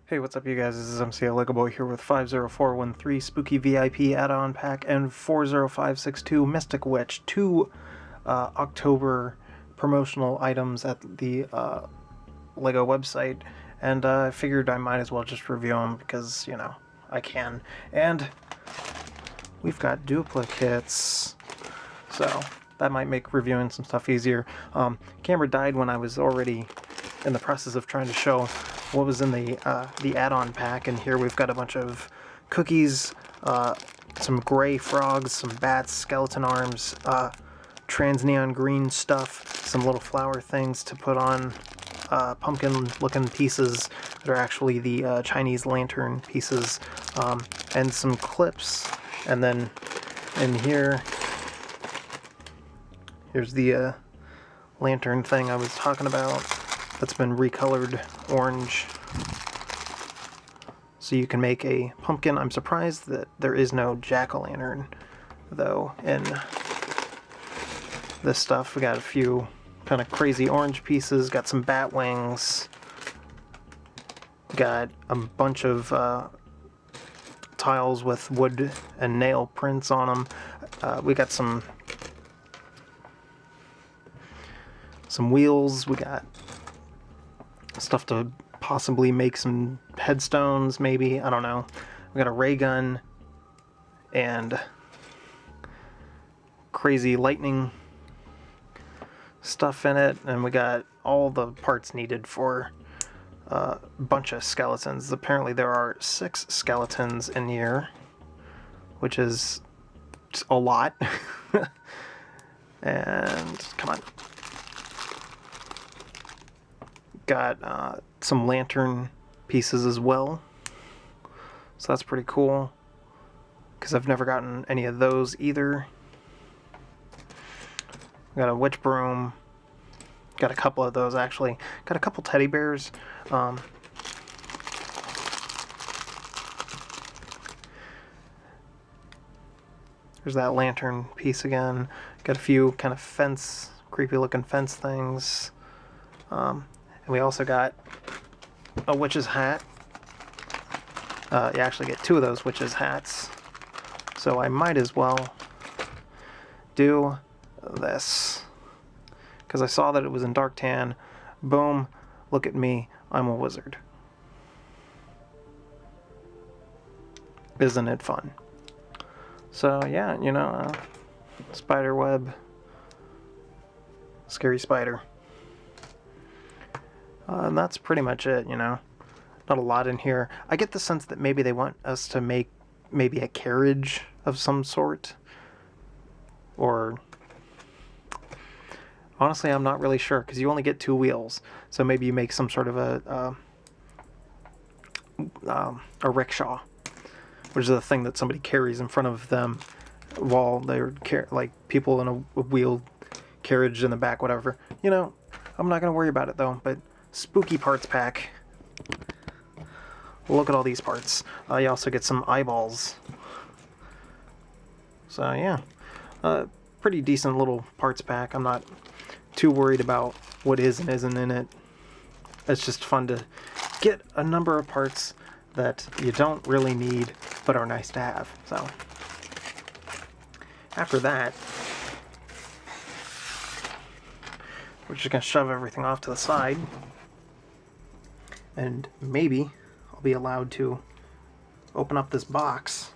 Hey, what's up you guys? This is MCLegoboy here with 50413 Spooky VIP add-on pack and 40562 Mystic Witch, two October promotional items at the Lego website, and I figured I might as well just review them because, you know, I can. And we've got duplicates, so that might make reviewing some stuff easier. Camera died when I was already in the process of trying to show what was in the add-on pack, and here we've got a bunch of cookies, some gray frogs, some bats, skeleton arms, trans neon green stuff, some little flower things to put on pumpkin-looking pieces that are actually the Chinese lantern pieces, and some clips. And then in here, here's the lantern thing I was talking about that's been recolored orange, so you can make a pumpkin. I'm surprised that there is no jack-o'-lantern though in this stuff. We got a few kind of crazy orange pieces, got some bat wings, got a bunch of tiles with wood and nail prints on them. We got some wheels, we got stuff to possibly make some headstones, maybe, I don't know. We got a ray gun and crazy lightning stuff in it, and we got all the parts needed for a bunch of skeletons. Apparently there are 6 skeletons in here, which is a lot. And come on. Got some lantern pieces as well, so that's pretty cool because I've never gotten any of those either. Got a witch broom, got a couple of those actually, got a couple teddy bears. There's that lantern piece again. Got a few kind of fence, creepy looking fence things. And we also got a witch's hat. You actually get 2 of those witch's hats. So I might as well do this, because I saw that it was in dark tan. Boom, look at me, I'm a wizard. Isn't it fun? So yeah, you know, spider web, scary spider. And that's pretty much it, you know. Not a lot in here. I get the sense that maybe they want us to make maybe a carriage of some sort. Or honestly, I'm not really sure, because you only get 2 wheels. So maybe you make some sort of a rickshaw, which is a thing that somebody carries in front of them while they're like people in a wheeled carriage in the back, whatever. You know, I'm not going to worry about it though, but spooky parts pack. Look at all these parts. You also get some eyeballs. So yeah, pretty decent little parts pack. I'm not too worried about what is and isn't in it. It's just fun to get a number of parts that you don't really need but are nice to have. So after that, we're just gonna shove everything off to the side, and maybe I'll be allowed to open up this box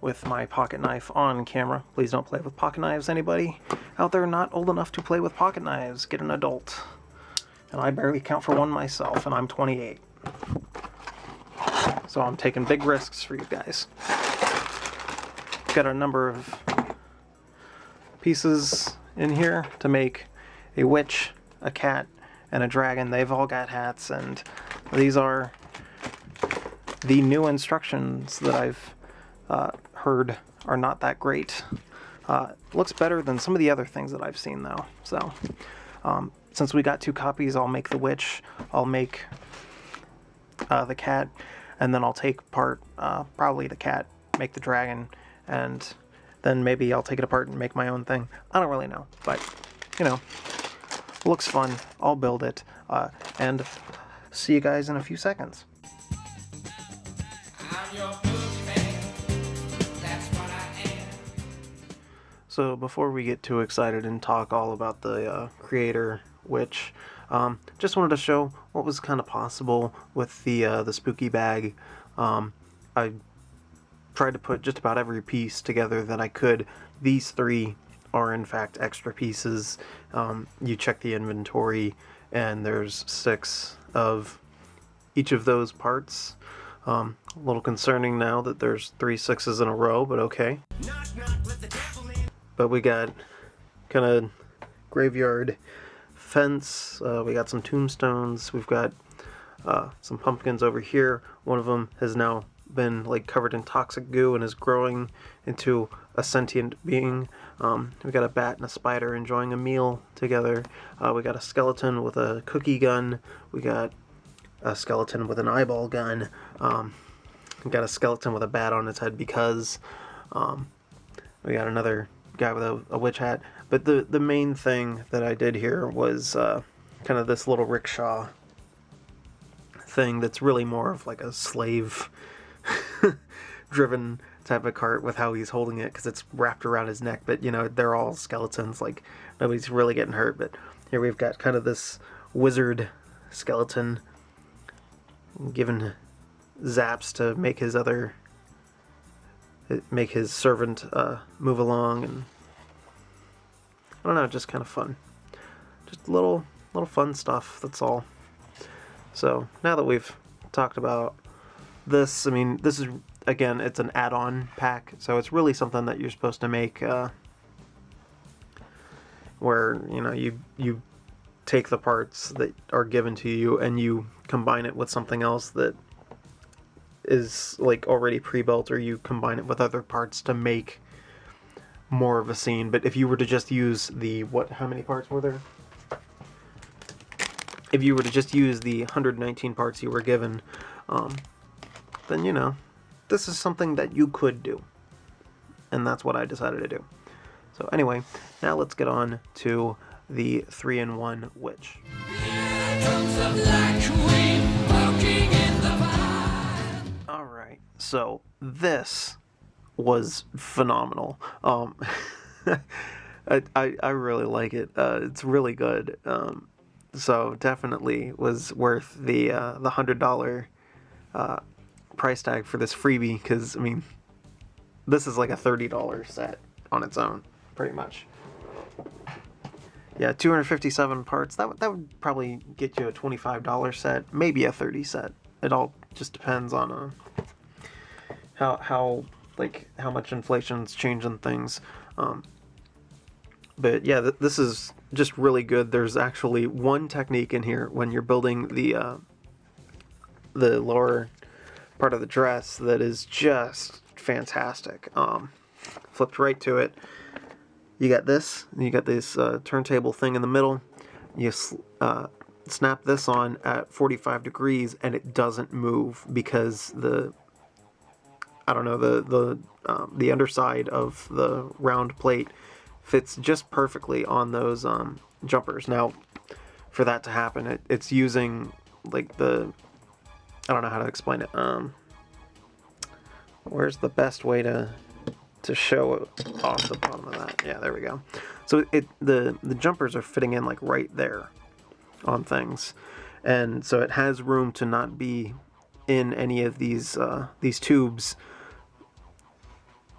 with my pocket knife on camera. Please don't play with pocket knives, anybody out there not old enough to play with pocket knives. Get an adult. And I barely count for one myself, and I'm 28. So I'm taking big risks for you guys. Got a number of pieces in here to make a witch, a cat, and a dragon. They've all got hats, and these are the new instructions that I've heard are not that great. Looks better than some of the other things that I've seen though. So since we got 2 copies, I'll make the witch, I'll make the cat, and then I'll take apart probably the cat, make the dragon, and then maybe I'll take it apart and make my own thing. I don't really know, but you know, looks fun. I'll build it, and See you guys in a few seconds. I'm your boogeyman. That's what I am. So before we get too excited and talk all about the creator witch, just wanted to show what was kind of possible with the spooky bag. I tried to put just about every piece together that I could. These three are in fact extra pieces. You check the inventory and there's 6 of each of those parts. A little concerning now that there's 3 6s in a row, but okay. Knock, knock, let the devil in. But we got kind of graveyard fence, we got some tombstones, we've got some pumpkins over here. One of them has now been like covered in toxic goo and is growing into a sentient being. We got a bat and a spider enjoying a meal together. We got a skeleton with a cookie gun. We got a skeleton with an eyeball gun. We got a skeleton with a bat on its head because we got another guy with a witch hat. But the main thing that I did here was kind of this little rickshaw thing that's really more of like a slave driven type of cart with how he's holding it, because it's wrapped around his neck. But you know, they're all skeletons, like nobody's really getting hurt. But here we've got kind of this wizard skeleton given zaps to make his servant move along, and I don't know, just kind of fun, just little fun stuff, that's all. So now that we've talked about this, I mean, this is, again, it's an add-on pack, so it's really something that you're supposed to make where, you know, you take the parts that are given to you and you combine it with something else that is like already pre-built, or you combine it with other parts to make more of a scene. But if you were to just use how many parts were there? If you were to just use the 119 parts you were given, then, you know, this is something that you could do. And that's what I decided to do. So anyway, now let's get on to the 3-in-1 witch. Alright, so this was phenomenal. I really like it. It's really good. So definitely was worth the $100 price tag for this freebie, because I mean, this is like a $30 set on its own, pretty much. Yeah, 257 parts. That would probably get you a $25 set, maybe a $30 set. It all just depends on how much inflation's changing things. But yeah, this is just really good. There's actually one technique in here when you're building the lower part of the dress that is just fantastic. Flipped right to it. You got this, and you got this turntable thing in the middle. You snap this on at 45 degrees, and it doesn't move because the underside of the round plate fits just perfectly on those jumpers. Now, for that to happen, it's using like I don't know how to explain it. Where's the best way to show it off the bottom of that? Yeah, there we go. So the jumpers are fitting in like right there on things, and so it has room to not be in any of these tubes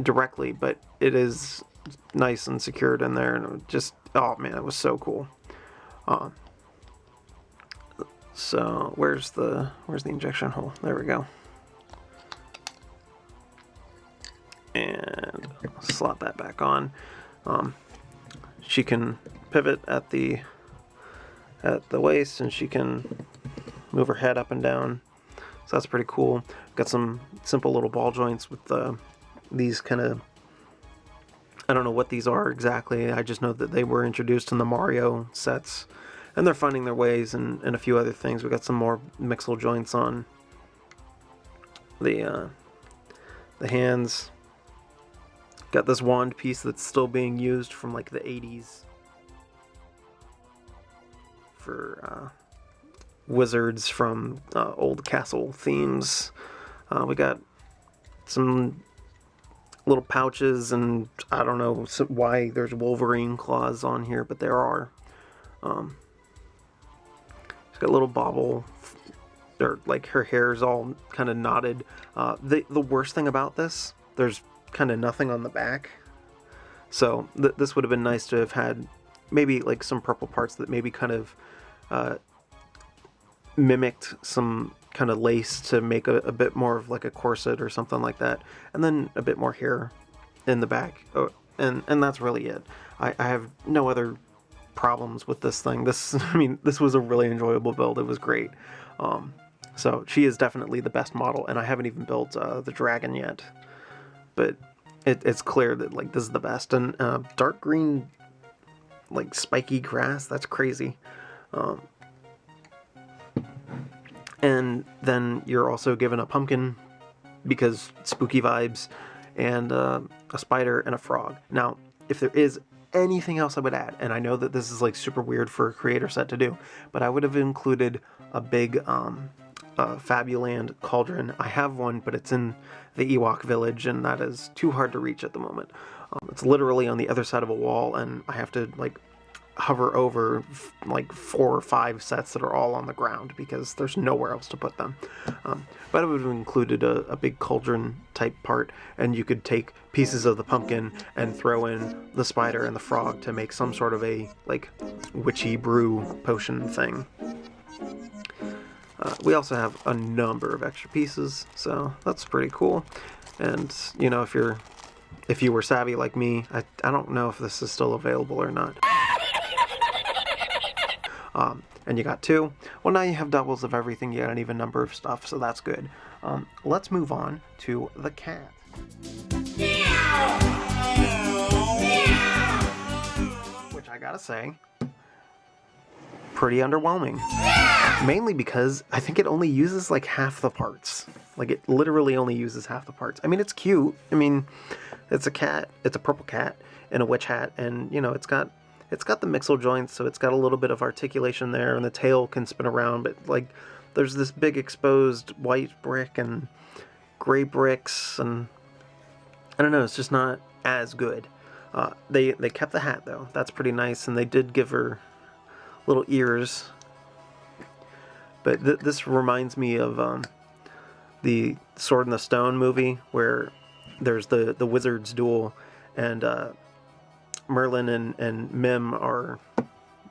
directly, but it is nice and secured in there, and it just, oh man, it was so cool. So where's the injection hole? There we go. And slot that back on. She can pivot at the waist, and she can move her head up and down. So that's pretty cool. Got some simple little ball joints with these kind of, I don't know what these are exactly. I just know that they were introduced in the Mario sets, and they're finding their ways and a few other things. We got some more mixel joints on the hands. Got this wand piece that's still being used from like the 80s for wizards from old castle themes. We got some little pouches, and I don't know why there's Wolverine claws on here, but there are. She's got a little bobble. Like her hair is all kind of knotted. The worst thing about this, there's kind of nothing on the back. So this would have been nice to have had maybe like some purple parts that maybe kind of mimicked some kind of lace to make a bit more of like a corset or something like that, and then a bit more hair in the back. And that's really it. I have no other problems with this thing. This was a really enjoyable build. It was great. So she is definitely the best model, and I haven't even built the dragon yet, but it's clear that like this is the best. And dark green, like spiky grass, that's crazy. And then you're also given a pumpkin because spooky vibes, and a spider and a frog. Now, if there is anything else I would add, and I know that this is like super weird for a creator set to do, but I would have included a big Fabuland cauldron. I have one, but it's in the Ewok village, and that is too hard to reach at the moment. It's literally on the other side of a wall, and I have to like hover over like 4 or 5 sets that are all on the ground because there's nowhere else to put them. But I would have included a big cauldron type part, and you could take pieces of the pumpkin and throw in the spider and the frog to make some sort of a like witchy brew potion thing. We also have a number of extra pieces, so that's pretty cool. And you know, if you were savvy like me, I don't know if this is still available or not. And you got 2. Well, now you have doubles of everything. You got an even number of stuff, so that's good. Let's move on to the cat. Which I gotta say, pretty underwhelming. Mainly because I think it only uses like half the parts. Like it literally only uses half the parts. I mean, it's cute. I mean, it's a cat. It's a purple cat in a witch hat, and you know, it's got the mixel joints, so it's got a little bit of articulation there, and the tail can spin around, but like there's this big exposed white brick and gray bricks, and I don't know, it's just not as good. They kept the hat though. That's pretty nice, and they did give her little ears. But this reminds me of the Sword in the Stone movie, where there's the wizard's duel, and Merlin and Mim are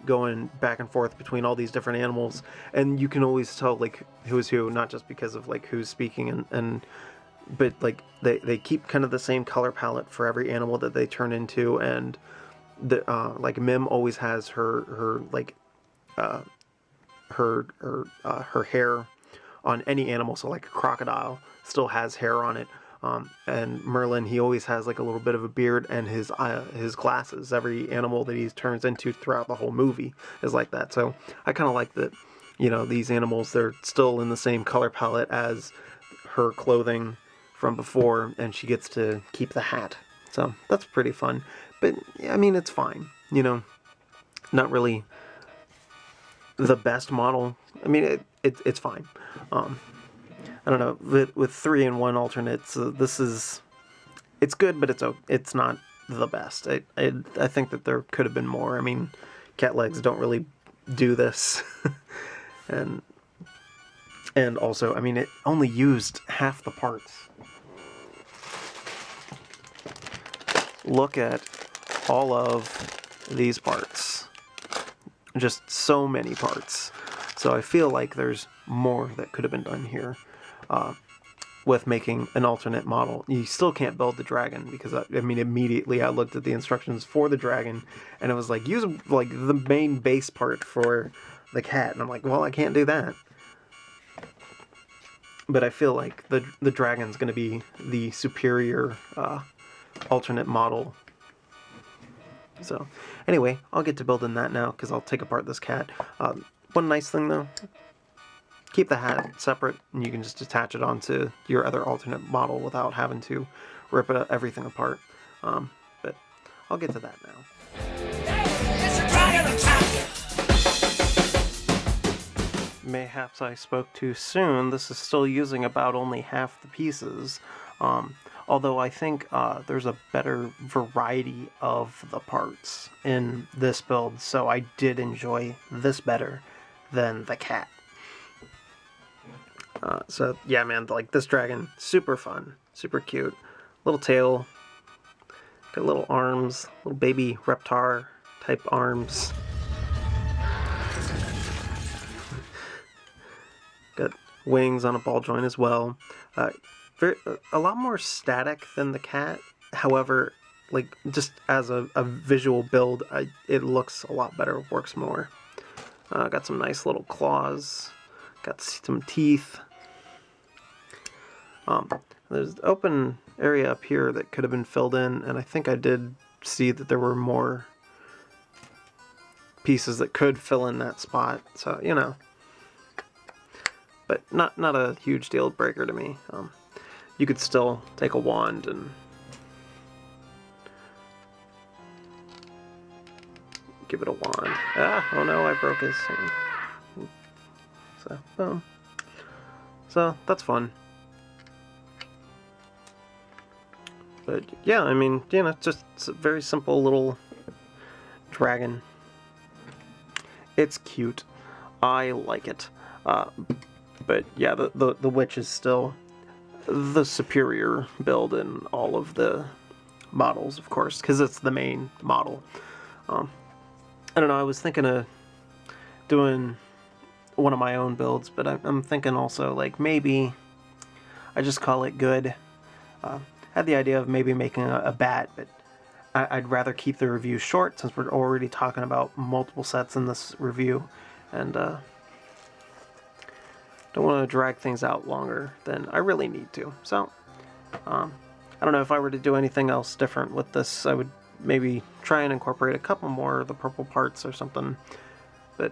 going back and forth between all these different animals, and you can always tell like who's who, not just because of like who's speaking, but like they keep kind of the same color palette for every animal that they turn into, and the like Mim always has her hair on any animal, so like a crocodile still has hair on it. And Merlin, he always has like a little bit of a beard, and his glasses. Every animal that he turns into throughout the whole movie is like that. So I kind of like that, you know, these animals, they're still in the same color palette as her clothing from before, and she gets to keep the hat. So that's pretty fun. But I mean, it's fine, you know, not really the best model. I mean, it's fine. I don't know, with 3-in-1 alternates, it's good, but it's not the best. I think that there could have been more. I mean, cat legs don't really do this. and also, I mean, it only used half the parts. Look at all of these parts. Just so many parts. So I feel like there's more that could have been done here. With making an alternate model. You still can't build the dragon, because I mean, immediately I looked at the instructions for the dragon, and it was like, use like the main base part for the cat, and I'm like, well, I can't do that. But I feel like the dragon's going to be the superior alternate model. So anyway, I'll get to building that now, because I'll take apart this cat. One nice thing though, keep the hat separate, and you can just attach it onto your other alternate model without having to rip everything apart. But I'll get to that now. mayhaps I spoke too soon. This is still using about only half the pieces. Although I think there's a better variety of the parts in this build, so I did enjoy this better than the cat. So yeah, man, like this dragon, super fun, super cute. Little tail, got little arms, little baby reptar type arms. Got wings on a ball joint as well. A lot more static than the cat. However, like just as a visual build, it looks a lot better, works more. Got some nice little claws, got some teeth. There's an open area up here that could have been filled in, and I think I did see that there were more pieces that could fill in that spot. So, you know, but not a huge deal breaker to me. You could still take a wand and give it a wand. Oh no, I broke his thing. So, boom. So, that's fun. But yeah, I mean, you know, it's a very simple little dragon. It's cute. I like it. But yeah, the witch is still the superior build in all of the models, of course, because it's the main model. I don't know, I was thinking of doing one of my own builds, but I'm thinking also, like, maybe I just call it good. Had the idea of maybe making a bat, but I'd rather keep the review short since we're already talking about multiple sets in this review, and don't want to drag things out longer than I really need to. So, I don't know if I were to do anything else different with this. I would maybe try and incorporate a couple more of the purple parts or something. But,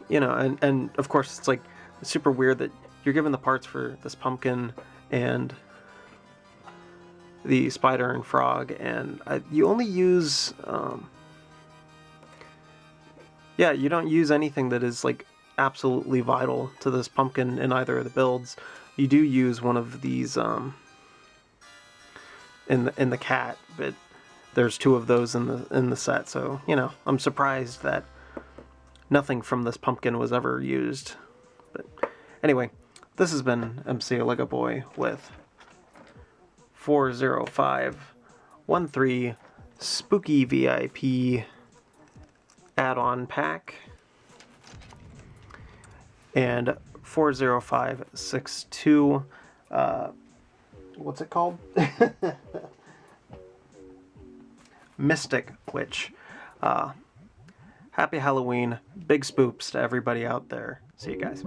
you know, and of course it's like super weird that you're given the parts for this pumpkin and the spider and frog, and you only use, yeah, you don't use anything that is like absolutely vital to this pumpkin in either of the builds. You do use one of these in the cat, but there's two of those in the set, so you know, I'm surprised that nothing from this pumpkin was ever used. But anyway, this has been MCLegoboy with 40513 Spooky VIP add-on pack and 40562 what's it called? Mystic Witch. Happy Halloween, big spoops to everybody out there. See you guys.